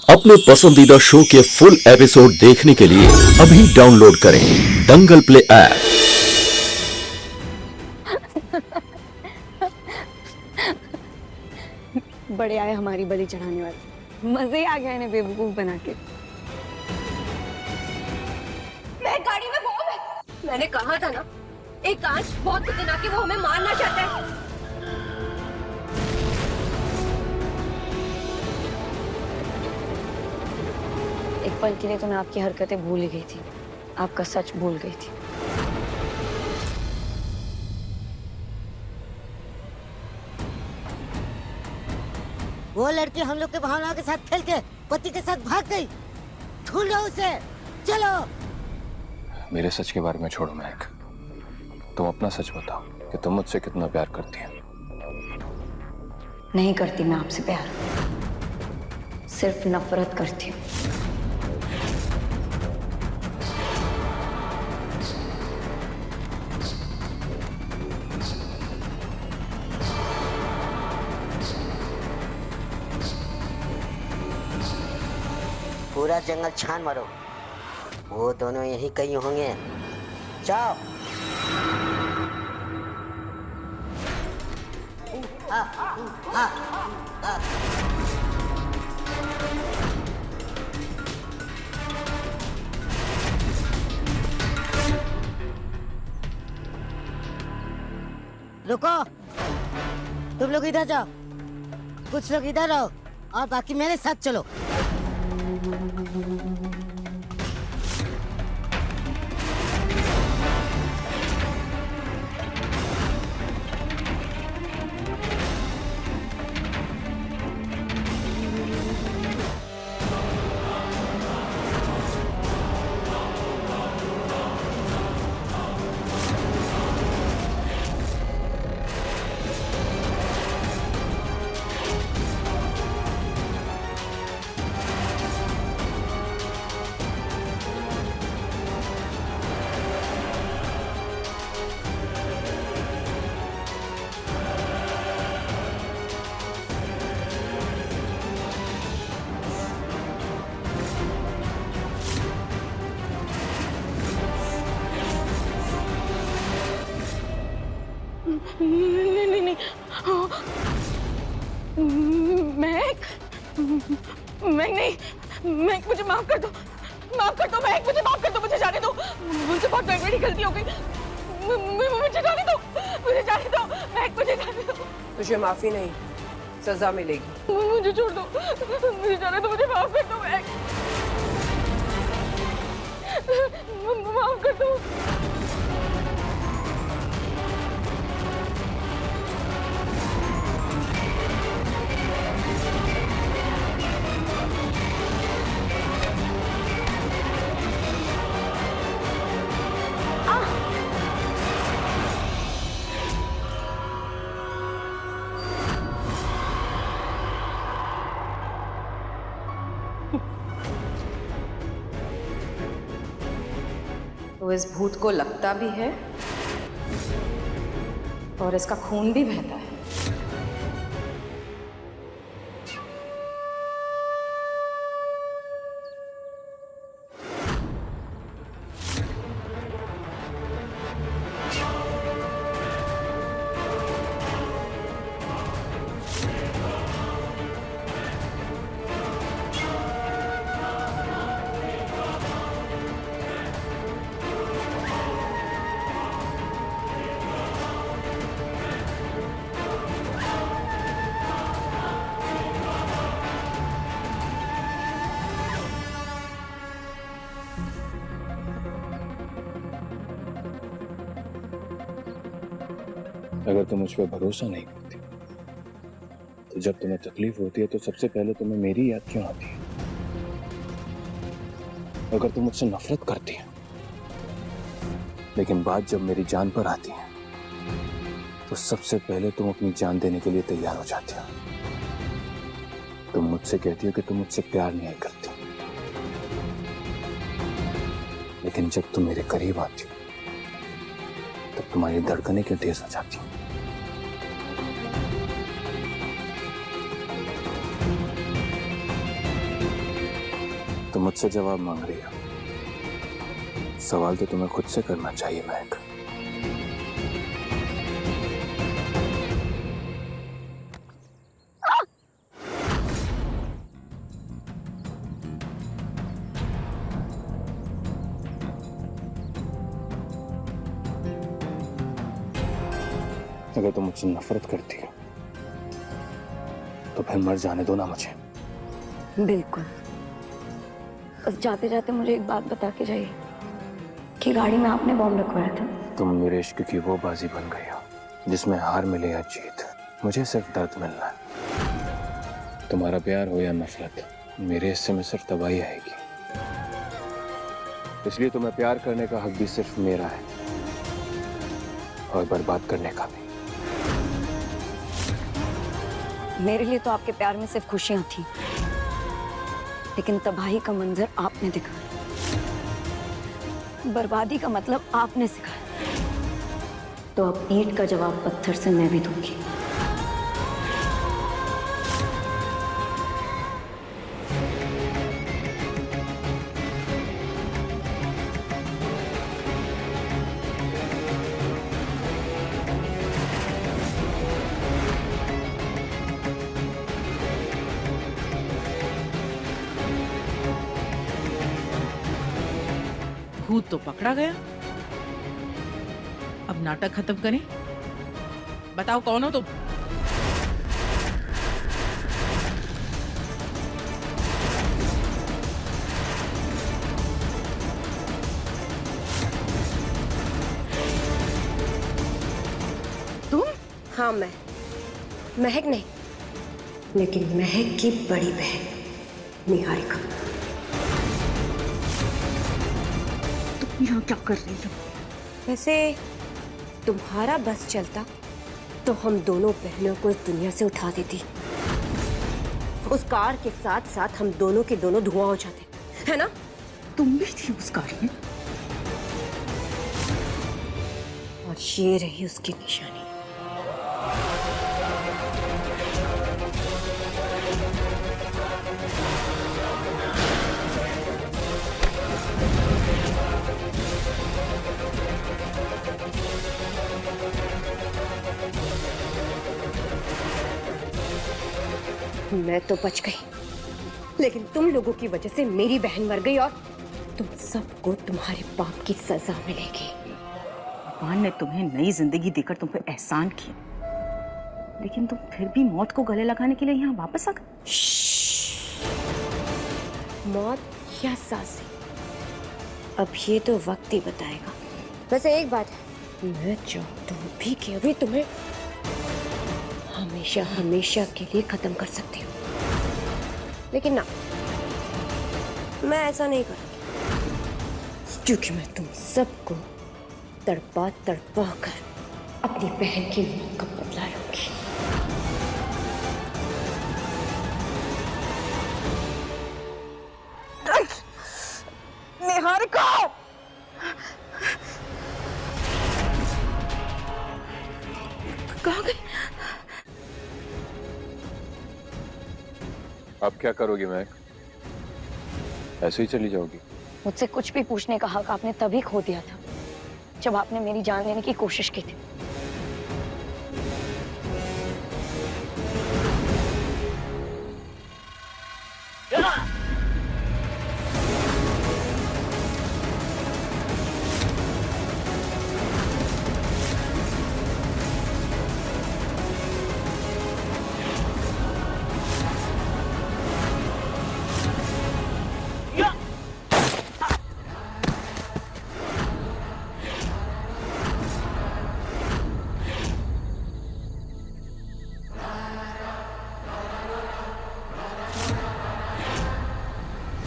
अपने पसंदीदा शो के फुल एपिसोड देखने के लिए अभी डाउनलोड करें दंगल प्ले ऐप। बड़े आए हमारी बलि चढ़ाने वाले, मजे ही आ गए इन्हें बेवकूफ बना के। मैं गाड़ी में बॉम्ब है। मैंने कहा था ना, एक कांच बहुत खतरनाक है, वो हमें मारना चाहता है। एक पल के लिए तो मैं आपकी हरकतें भूल ही गई थी, आपका सच भूल गई थी। वो लड़की हम लोग के भावनाओं के साथ खेल के पति के साथ भाग गई। ढूंढो उसे, चलो। मेरे सच के बारे में छोड़ो महक, तुम अपना सच बताओ कि तुम मुझसे कितना प्यार करती है। नहीं करती मैं आपसे प्यार, सिर्फ नफरत करती हूँ। पूरा जंगल छान मारो, वो दोनों यहीं कहीं होंगे। जाओ। आ, आ, आ। रुको, तुम लोग इधर जाओ, कुछ लोग इधर रहो और बाकी मेरे साथ चलो। नहीं। महक, नहीं, महक मुझे माफ कर दो, महक मुझे माफ कर दो, मुझे जाने दो, मुझसे बहुत बड़ी गलती हो गई, मुझे जाने दो, महक मुझे जाने दो। तुझे माफी नहीं, सजा मिलेगी। मुझे छोड़ दो, मुझे जाने दो, मुझे माफ कर दो महक, माफ कर दो। तो इस भूत को लगता भी है और इसका खून भी बहता है। अगर तुम मुझ पर भरोसा नहीं करती तो जब तुम्हें तकलीफ होती है तो सबसे पहले तुम्हें मेरी याद क्यों आती है? अगर तुम मुझसे नफरत करती है लेकिन बात जब मेरी जान पर आती है तो सबसे पहले तुम अपनी जान देने के लिए तैयार हो जाती हो। तुम मुझसे कहती हो कि तुम मुझसे प्यार नहीं करती, लेकिन जब तुम मेरे करीब आती हो तब तुम्हारी धड़कनें क्यों तेज हो जाती हैं? तुम मुझसे जवाब मांग रही हो। सवाल तो तुम्हें खुद से करना चाहिए महक। अगर तुम मुझसे नफरत करती हो तो फिर मर जाने दो ना मुझे। बिल्कुल। बस जाते जाते मुझे एक बात बता के जाइए कि गाड़ी में आपने बॉम्ब रखवाया था। तुम मेरे इश्क की वो बाजी बन गई हो जिसमें हार मिले या जीत, मुझे सिर्फ दर्द मिलना है। तुम्हारा प्यार हो या नफरत, मेरे हिस्से में सिर्फ तबाही आएगी। इसलिए तुम्हें प्यार करने का हक भी सिर्फ मेरा है और बर्बाद करने का भी। मेरे लिए तो आपके प्यार में सिर्फ खुशियां थी, लेकिन तबाही का मंजर आपने दिखाया, बर्बादी का मतलब आपने सिखाया। तो अब ईंट का जवाब पत्थर से मैं भी दूंगी। भूत तो पकड़ा गया, अब नाटक खत्म करें। बताओ कौन हो तुम? तुम? हाँ मैं, महक नहीं, लेकिन महक की बड़ी बहन निहारिका। तुम यहाँ क्या कर रही हो? वैसे तुम्हारा बस चलता तो हम दोनों बहनों को इस दुनिया से उठा देती। उस कार के साथ साथ हम दोनों के दोनों धुआं हो जाते, है ना? तुम भी थी उस कार में, और ये रही उसकी निशानी। मैं तो बच गई, लेकिन तुम लोगों की वजह से मेरी बहन मर गई और तुम सबको तुम्हारे पाप की सजा मिलेगी। भगवान ने तुम्हें नई जिंदगी देकर तुम पे एहसान किया, लेकिन तुम फिर भी मौत को गले लगाने के लिए यहाँ वापस आ गए। मौत या सांसें, अब ये तो वक्त ही बताएगा। वैसे एक बात है, मैं चाहता हूँ भी कि अभी तुम्हें हमेशा हमेशा के लिए खत्म कर सकती हूँ, लेकिन ना, मैं ऐसा नहीं करूँगी, क्योंकि मैं तुम सबको तड़पा तड़पा कर अपनी बहन की मौत का बदला लूंगी। निहारिका! कहाँ गई? अब क्या करोगी महक? ऐसे ही चली जाओगी? मुझसे कुछ भी पूछने का हक आपने तभी खो दिया था जब आपने मेरी जान लेने की कोशिश की थी।